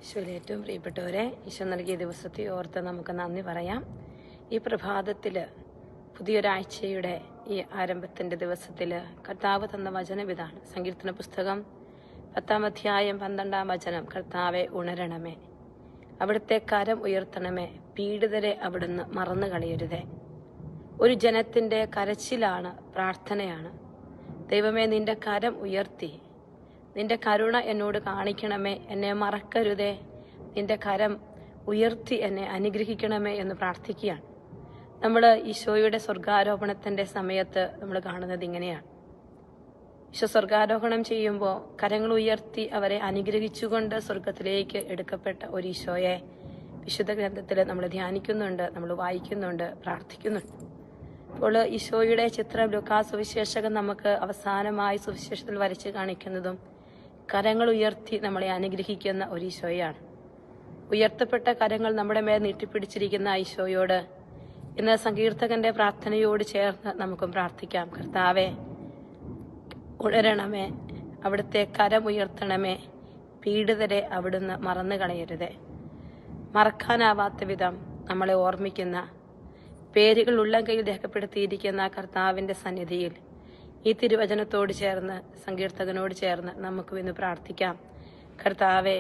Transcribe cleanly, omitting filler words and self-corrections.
ഈശോയിൽ ഏറ്റവും പ്രിയപ്പെട്ടവരെ, ഈശോ നൽകിയ ദിവസത്തെ ഓർത്ത് നമുക്ക് നന്ദി പറയാം. ഈ പ്രഭാതത്തിൽ പുതിയൊരാഴ്ചയുടെ ഈ ആരംഭത്തിൻ്റെ ദിവസത്തിൽ കർത്താവ് തന്ന വചനം ഇതാണ്. സങ്കീർത്തന പുസ്തകം 10-ാം അധ്യായം 12-ാം വചനം. കർത്താവെ ഉണരണമേ, അവിടുത്തെ കരം ഉയർത്തണമേ, പീഡിതരെ അവിടുന്ന് മറന്നു കളയരുതേ. ഒരു ജനത്തിൻ്റെ കരച്ചിലാണ്, പ്രാർത്ഥനയാണ്. ദൈവമേ, നിന്റെ കരം ഉയർത്തി നിന്റെ കരുണ എന്നോട് കാണിക്കണമേ, എന്നെ മറക്കരുതേ, നിന്റെ കരം ഉയർത്തി എന്നെ അനുഗ്രഹിക്കണമേ എന്ന് പ്രാർത്ഥിക്കുകയാണ്. നമ്മൾ ഈശോയുടെ സ്വർഗാരോപണത്തിൻ്റെ സമയത്ത് നമ്മൾ കാണുന്നത് ഇങ്ങനെയാണ്. ഈശോ സ്വർഗാരോഹണം ചെയ്യുമ്പോൾ കരങ്ങൾ ഉയർത്തി അവരെ അനുഗ്രഹിച്ചുകൊണ്ട് സ്വർഗത്തിലേക്ക് എടുക്കപ്പെട്ട ഒരു ഈശോയെ വിശുദ്ധ ഗ്രന്ഥത്തിൽ നമ്മൾ ധ്യാനിക്കുന്നുണ്ട്, നമ്മൾ വായിക്കുന്നുണ്ട്, പ്രാർത്ഥിക്കുന്നുണ്ട്. അപ്പോൾ ഈശോയുടെ ചിത്രം ലൂക്കാസ് സുവിശേഷകൻ നമുക്ക് അവസാനമായി സുവിശേഷത്തിൽ വരച്ച് കാണിക്കുന്നതും കരങ്ങൾ ഉയർത്തി നമ്മളെ അനുഗ്രഹിക്കുന്ന ഒരു ഈശോയാണ്. ഉയർത്തപ്പെട്ട കരങ്ങൾ നമ്മുടെ മേൽ നീട്ടിപ്പിടിച്ചിരിക്കുന്ന ഈശോയോട് ഇന്ന് സങ്കീർത്തകന്റെ പ്രാർത്ഥനയോട് ചേർന്ന് നമുക്കും പ്രാർത്ഥിക്കാം. കർത്താവെ ഉണരണമേ, അവിടുത്തെ കരം ഉയർത്തണമേ, പീഡിതരെ അവിടുന്ന് മറന്നു കളയരുതേ. മറക്കാനാവാത്ത വിധം നമ്മളെ ഓർമ്മിക്കുന്ന പേരുകൾ ഉള്ളം കയ്യിൽ രേഖപ്പെടുത്തിയിരിക്കുന്ന കർത്താവിന്റെ സന്നിധിയിൽ ഈ തിരുവചനത്തോട് ചേർന്ന്, സങ്കീർത്തകനോട് ചേർന്ന് നമുക്കും ഇന്ന് പ്രാർത്ഥിക്കാം. കർത്താവെ